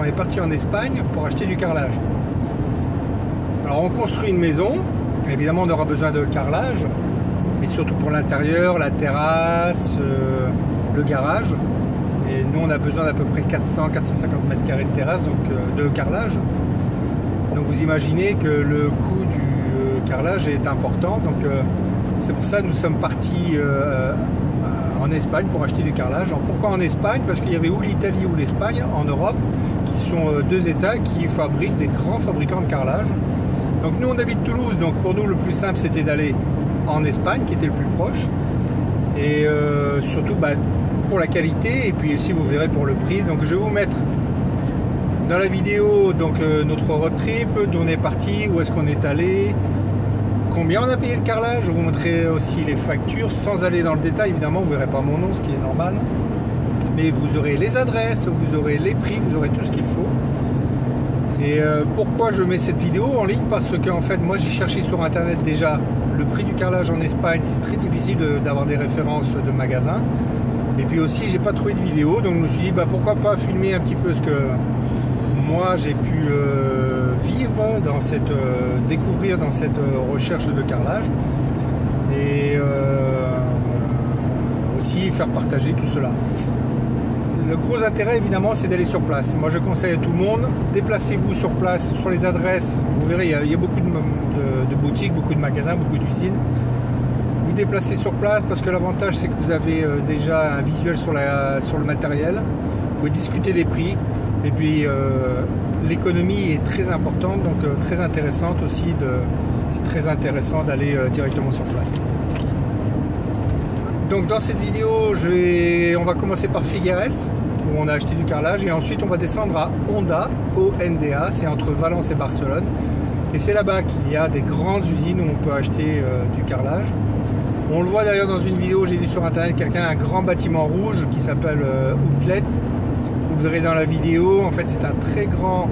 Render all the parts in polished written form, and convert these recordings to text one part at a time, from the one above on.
est parti en Espagne pour acheter du carrelage. Alors on construit une maison, évidemment on aura besoin de carrelage, et surtout pour l'intérieur, la terrasse, le garage. Et nous on a besoin d'à peu près 400-450 mètres carrés de terrasse, donc de carrelage. Donc vous imaginez que le coût du carrelage est important, donc c'est pour ça que nous sommes partis en Espagne pour acheter du carrelage. Alors pourquoi en Espagne? Parce qu'il y avait ou l'Italie ou l'Espagne en Europe, qui sont deux États qui fabriquent des grands fabricants de carrelage. Donc nous on habite Toulouse, donc pour nous le plus simple c'était d'aller en Espagne qui était le plus proche, et surtout pour la qualité, et puis aussi vous verrez pour le prix. Donc je vais vous mettre dans la vidéo donc notre road trip, d'où on est parti, où est-ce qu'on est allé, combien on a payé le carrelage. Je vous montrerai aussi les factures sans aller dans le détail, évidemment vous verrez pas mon nom, ce qui est normal, mais vous aurez les adresses, vous aurez les prix, vous aurez tout ce qu'il faut. Et pourquoi je mets cette vidéo en ligne? Parce que en fait moi j'ai cherché sur internet déjà le prix du carrelage en Espagne. C'est très difficile d'avoir des références de magasins, et puis aussi j'ai pas trouvé de vidéo, donc je me suis dit pourquoi pas filmer un petit peu ce que moi j'ai pu vivre dans cette découvrir dans cette recherche de carrelage, et aussi faire partager tout cela. Le gros intérêt évidemment c'est d'aller sur place. Moi je conseille à tout le monde, déplacez-vous sur place, sur les adresses. Vous verrez il y a beaucoup de boutiques, beaucoup de magasins, beaucoup d'usines. Vous déplacez sur place parce que l'avantage c'est que vous avez déjà un visuel sur le matériel. Vous pouvez discuter des prix, et puis l'économie est très importante, donc très intéressante aussi. C'est très intéressant d'aller directement sur place. Donc dans cette vidéo, on va commencer par Figueres, où on a acheté du carrelage, et ensuite on va descendre à Honda, O-N-D-A, c'est entre Valence et Barcelone. Et c'est là-bas qu'il y a des grandes usines où on peut acheter du carrelage. On le voit d'ailleurs dans une vidéo, j'ai vu sur internet un grand bâtiment rouge qui s'appelle Outlet. Vous verrez dans la vidéo, en fait c'est un très grand,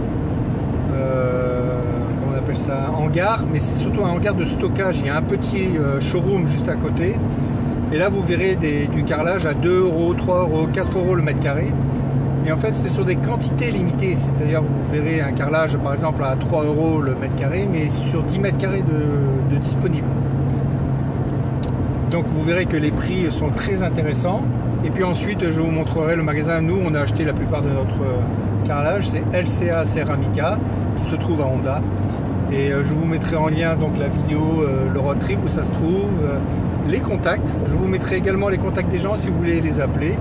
comment on appelle ça, hangar, mais c'est surtout un hangar de stockage. Il y a un petit showroom juste à côté. Et là vous verrez du carrelage à 2 euros, 3 euros, 4 euros le mètre carré. Et en fait c'est sur des quantités limitées, c'est-à-dire vous verrez un carrelage par exemple à 3 euros le mètre carré, mais sur 10 mètres carrés de disponible. Donc vous verrez que les prix sont très intéressants. Et puis ensuite je vous montrerai le magasin. Nous on a acheté la plupart de notre carrelage, c'est LCA Ceramica qui se trouve à Honda. Et je vous mettrai en lien donc la vidéo, le road trip où ça se trouve, les contacts. Je vous mettrai également les contacts des gens si vous voulez les appeler,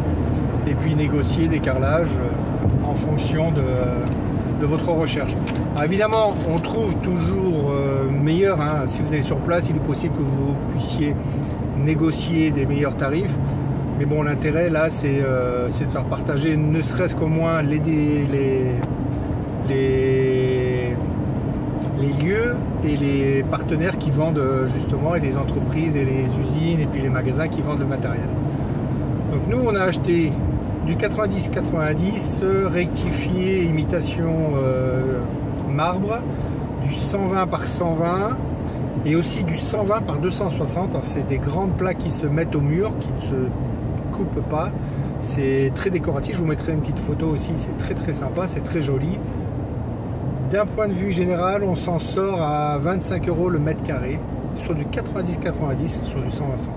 et puis négocier des carrelages en fonction de votre recherche. Alors évidemment on trouve toujours meilleur, hein. Si vous allez sur place il est possible que vous puissiez négocier des meilleurs tarifs, mais bon l'intérêt là c'est de faire partager, ne serait-ce qu'au moins les lieux et les partenaires qui vendent justement, et les entreprises et les usines et puis les magasins qui vendent le matériel. Donc nous on a acheté du 90-90 rectifié imitation marbre, du 120 par 120 et aussi du 120 par 260. C'est des grandes plaques qui se mettent au mur, qui ne se coupent pas. C'est très décoratif, je vous mettrai une petite photo aussi, c'est très sympa, c'est très joli. D'un point de vue général, on s'en sort à 25 euros le mètre carré sur du 90-90, sur du 120-120.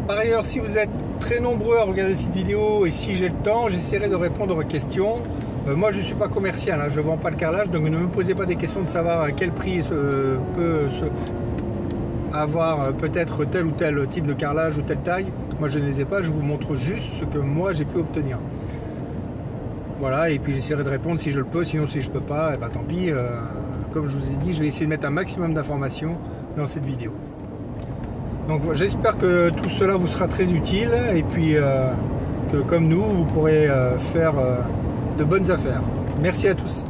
Par ailleurs, si vous êtes très nombreux à regarder cette vidéo et si j'ai le temps, j'essaierai de répondre aux questions. Moi, je ne suis pas commercial, hein, je ne vends pas le carrelage, donc ne me posez pas des questions de savoir à quel prix peut avoir peut-être tel ou tel type de carrelage ou telle taille. Moi, je ne les ai pas, je vous montre juste ce que moi j'ai pu obtenir. Voilà, et puis j'essaierai de répondre si je le peux, sinon si je ne peux pas, eh ben, tant pis. Comme je vous ai dit, je vais essayer de mettre un maximum d'informations dans cette vidéo. Donc j'espère que tout cela vous sera très utile, et puis que comme nous, vous pourrez faire de bonnes affaires. Merci à tous.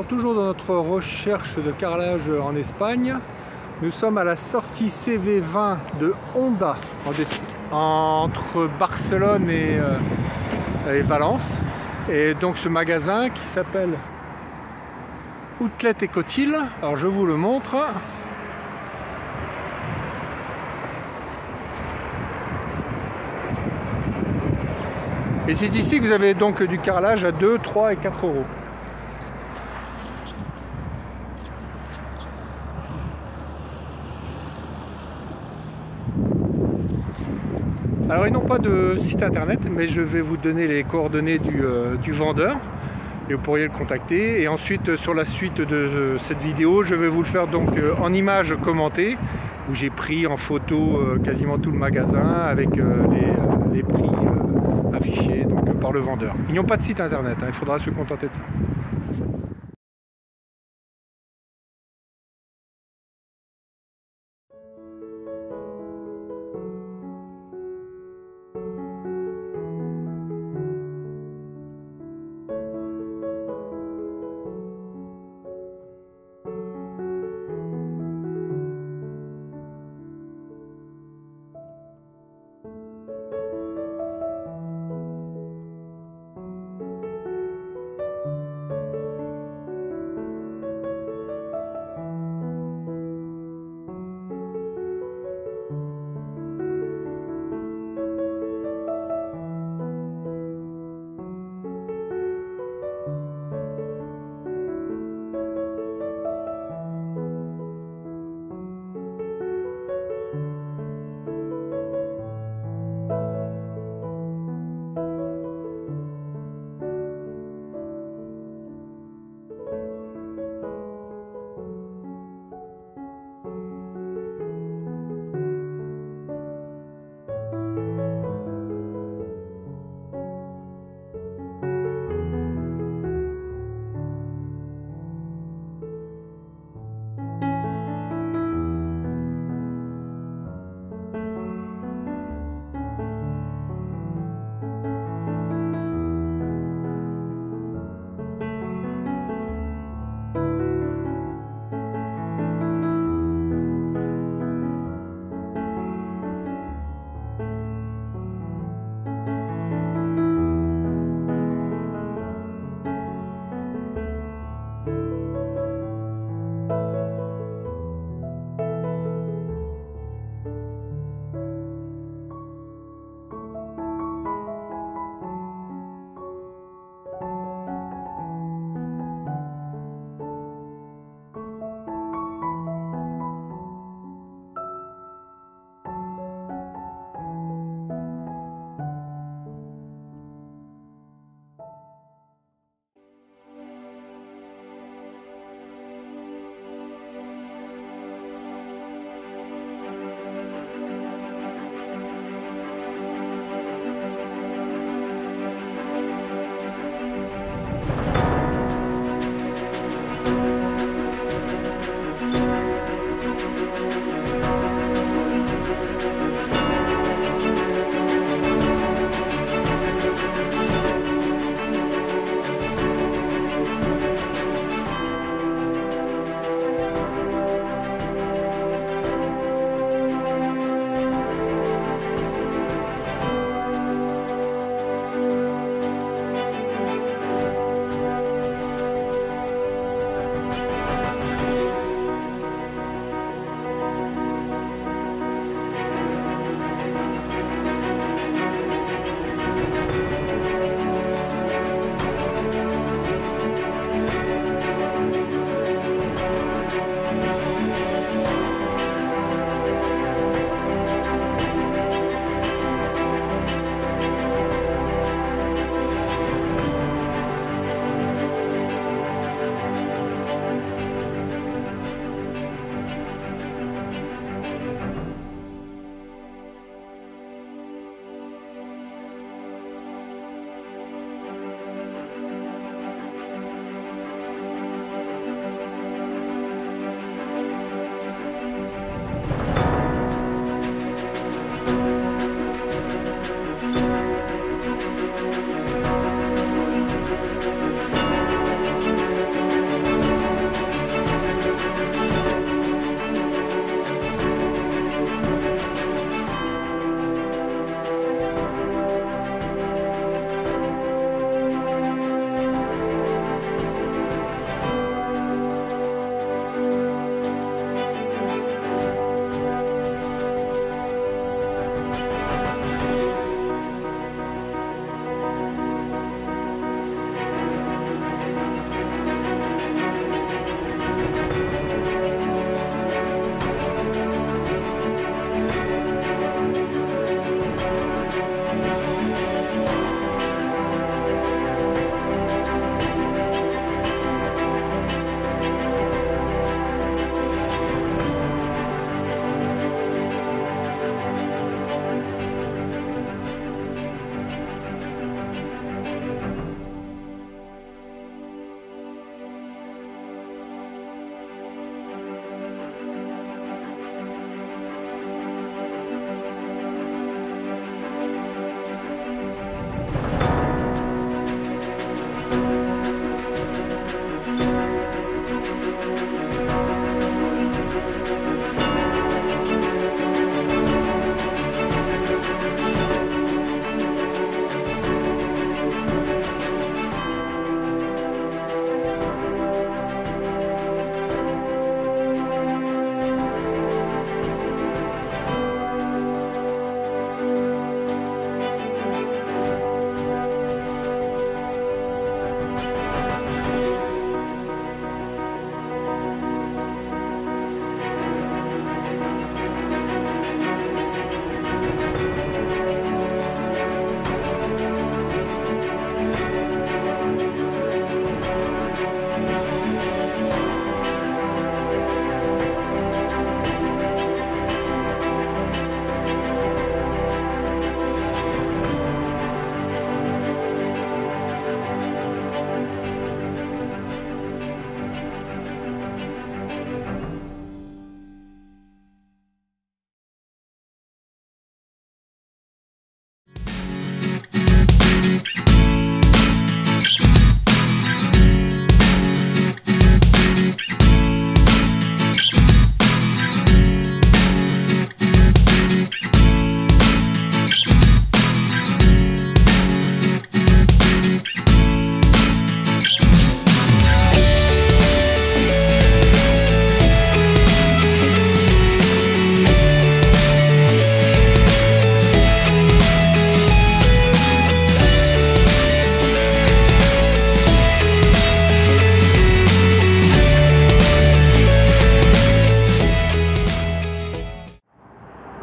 toujours dans notre recherche de carrelage en Espagne. Nous sommes à la sortie CV20 de Honda, entre Barcelone et Valence. Et donc ce magasin qui s'appelle Outlet et Cotil. Alors je vous le montre. Et c'est ici que vous avez donc du carrelage à 2, 3 et 4 euros. Alors ils n'ont pas de site internet, mais je vais vous donner les coordonnées du vendeur et vous pourriez le contacter. Et ensuite sur la suite de cette vidéo, je vais vous le faire donc en images commentées, où j'ai pris en photo quasiment tout le magasin avec les prix affichés donc, par le vendeur. Ils n'ont pas de site internet, hein, il faudra se contenter de ça.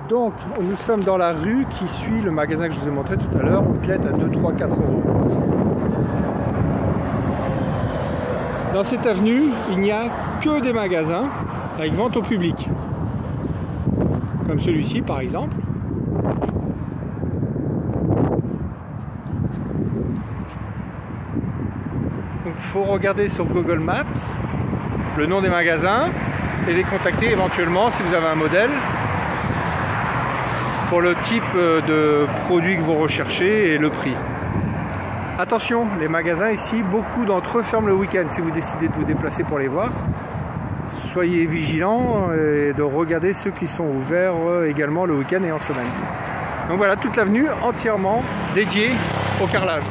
Donc nous sommes dans la rue qui suit le magasin que je vous ai montré tout à l'heure, outlet à 2, 3, 4 euros. Dans cette avenue, il n'y a que des magasins avec vente au public. Comme celui-ci par exemple. Donc il faut regarder sur Google Maps le nom des magasins et les contacter éventuellement si vous avez un modèle pour le type de produit que vous recherchez et le prix. Attention, les magasins ici, beaucoup d'entre eux ferment le week-end si vous décidez de vous déplacer pour les voir. Soyez vigilants et de regarder ceux qui sont ouverts également le week-end et en semaine. Donc voilà, toute l'avenue entièrement dédiée au carrelage.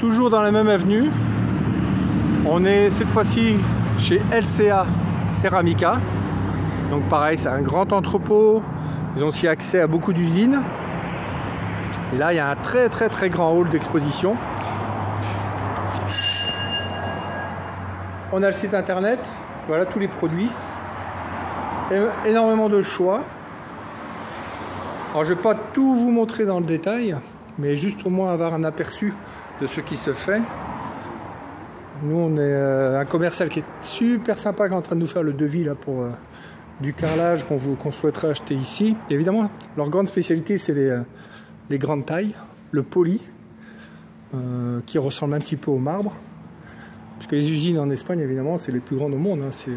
Toujours dans la même avenue, on est cette fois-ci chez LCA Ceramica. Donc pareil, c'est un grand entrepôt, ils ont aussi accès à beaucoup d'usines. Et là, il y a un très grand hall d'exposition. On a le site internet, voilà tous les produits. Et énormément de choix. Alors je ne vais pas tout vous montrer dans le détail, mais juste au moins avoir un aperçu de ce qui se fait. Nous on est un commercial qui est super sympa, qui est en train de nous faire le devis là pour du carrelage qu'on souhaiterait acheter ici. Et évidemment leur grande spécialité c'est les grandes tailles, le poli qui ressemble un petit peu au marbre, parce que les usines en Espagne évidemment c'est les plus grandes au monde, hein.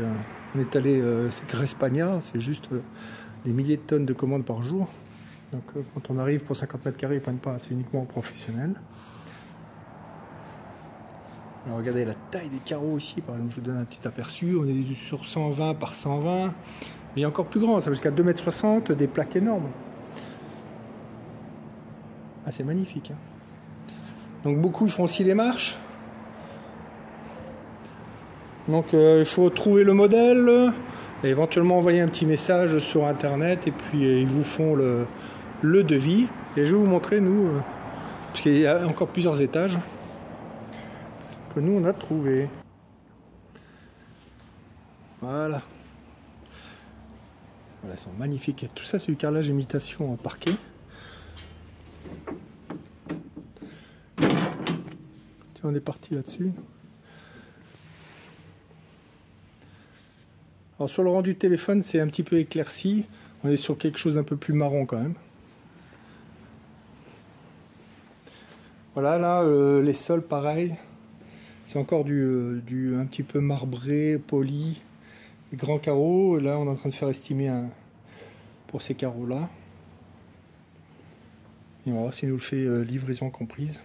On est allé, c'est Crespagna, c'est juste des milliers de tonnes de commandes par jour. Donc quand on arrive pour 50 mètres carrés, ils ne prennent pas, c'est uniquement aux professionnels. Alors regardez la taille des carreaux ici, par exemple, je vous donne un petit aperçu, on est sur 120 par 120, Mais il est encore plus grand, ça va jusqu'à 2,60 m, des plaques énormes. Ah, c'est magnifique. Hein. Donc beaucoup ils font aussi les marches. Donc il faut trouver le modèle et éventuellement envoyer un petit message sur internet et puis ils vous font le devis. Et je vais vous montrer nous, parce qu'il y a encore plusieurs étages que nous on a trouvé. Voilà. Voilà, ils sont magnifiques. Tout ça c'est du carrelage imitation en parquet. Tiens, on est parti là-dessus. Alors sur le rendu téléphone c'est un petit peu éclairci. On est sur quelque chose d'un peu plus marron quand même. Voilà, là les sols pareil. C'est encore du un petit peu marbré, poli. Les grands carreaux. Là on est en train de faire estimer pour ces carreaux là. Et on va voir s'il nous le fait livraison comprise.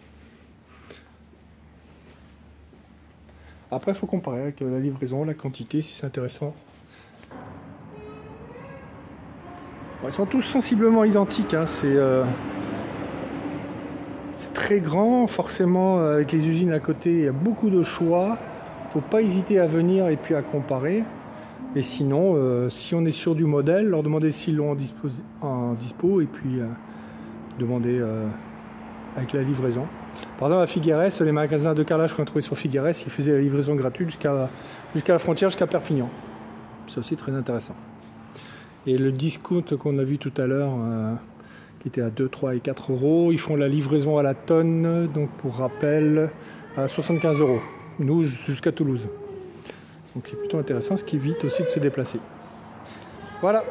Après il faut comparer avec la livraison, la quantité si c'est intéressant. Bon, ils sont tous sensiblement identiques, hein. C'est très grand, forcément avec les usines à côté il y a beaucoup de choix. Faut pas hésiter à venir et puis à comparer. Et sinon, si on est sûr du modèle, leur demander s'ils l'ont en dispo et puis demander avec la livraison. Par exemple à Figueres, les magasins de carrelage qu'on a trouvé sur Figueres, ils faisaient la livraison gratuite jusqu'à la frontière, jusqu'à Perpignan. C'est aussi très intéressant. Et le discount qu'on a vu tout à l'heure, qui était à 2, 3 et 4 euros, ils font la livraison à la tonne, donc pour rappel, à 75 euros. Nous, jusqu'à Toulouse. Donc c'est plutôt intéressant, ce qui évite aussi de se déplacer. Voilà.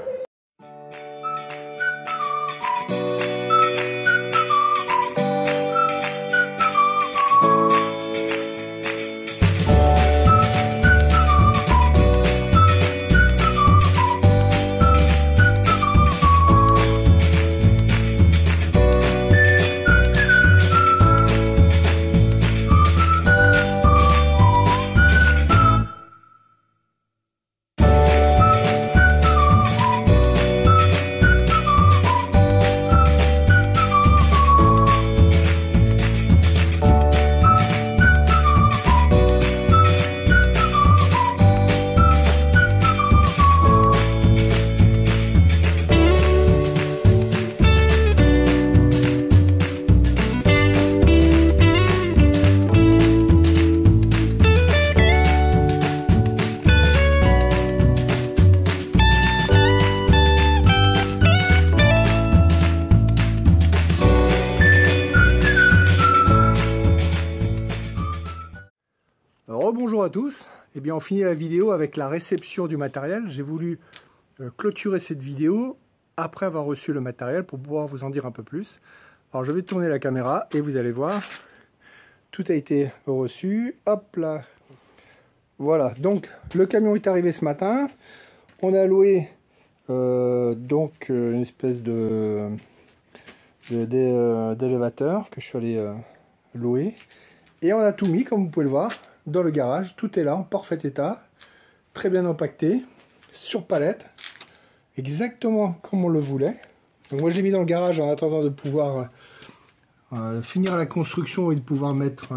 Bonjour à tous, eh bien on finit la vidéo avec la réception du matériel. J'ai voulu clôturer cette vidéo après avoir reçu le matériel pour pouvoir vous en dire un peu plus. Alors je vais tourner la caméra et vous allez voir, tout a été reçu. Hop là, voilà, donc le camion est arrivé ce matin. On a loué donc une espèce d'élévateur que je suis allé louer. Et on a tout mis, comme vous pouvez le voir, dans le garage. Tout est là, en parfait état, très bien empaqueté, sur palette, exactement comme on le voulait. Donc moi je l'ai mis dans le garage en attendant de pouvoir finir la construction et de pouvoir mettre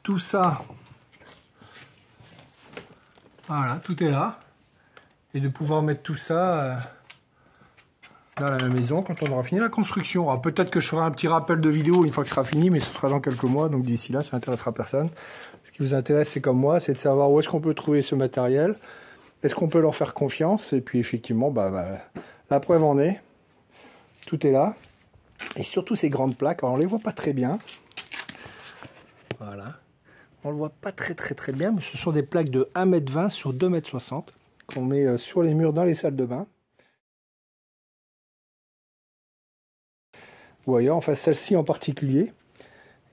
tout ça. Voilà, tout est là. Et de pouvoir mettre tout ça dans la maison quand on aura fini la construction. Alors peut-être que je ferai un petit rappel de vidéo une fois que ce sera fini, mais ce sera dans quelques mois, donc d'ici là ça n'intéressera personne. Ce qui vous intéresse, c'est comme moi, c'est de savoir où est-ce qu'on peut trouver ce matériel, est-ce qu'on peut leur faire confiance, et puis effectivement, la preuve en est, tout est là. Et surtout ces grandes plaques, alors on les voit pas très bien, voilà, on le voit pas très bien, mais ce sont des plaques de 1,20 m sur 2,60 m qu'on met sur les murs dans les salles de bain. Ou ailleurs, enfin celle-ci en particulier,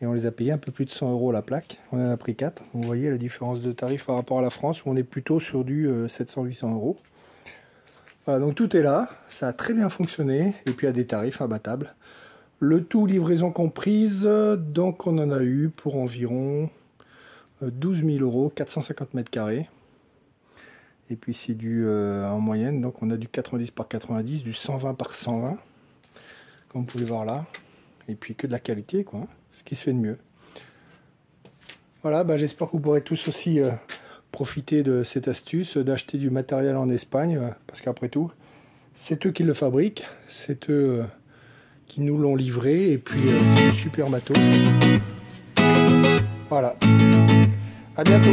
et on les a payés un peu plus de 100 € la plaque, on en a pris 4, vous voyez la différence de tarif par rapport à la France où on est plutôt sur du 700-800 €. Voilà, donc tout est là, ça a très bien fonctionné, et puis à des tarifs imbattables. Le tout livraison comprise, donc on en a eu pour environ 12 000 €, 450 m². Et puis c'est du en moyenne, donc on a du 90 par 90, du 120 par 120, comme vous pouvez voir là. Et puis que de la qualité, quoi, ce qui se fait de mieux. Voilà, bah, j'espère que vous pourrez tous aussi profiter de cette astuce, d'acheter du matériel en Espagne, parce qu'après tout, c'est eux qui le fabriquent, c'est eux qui nous l'ont livré, et puis c'est du super matos. Voilà, à bientôt.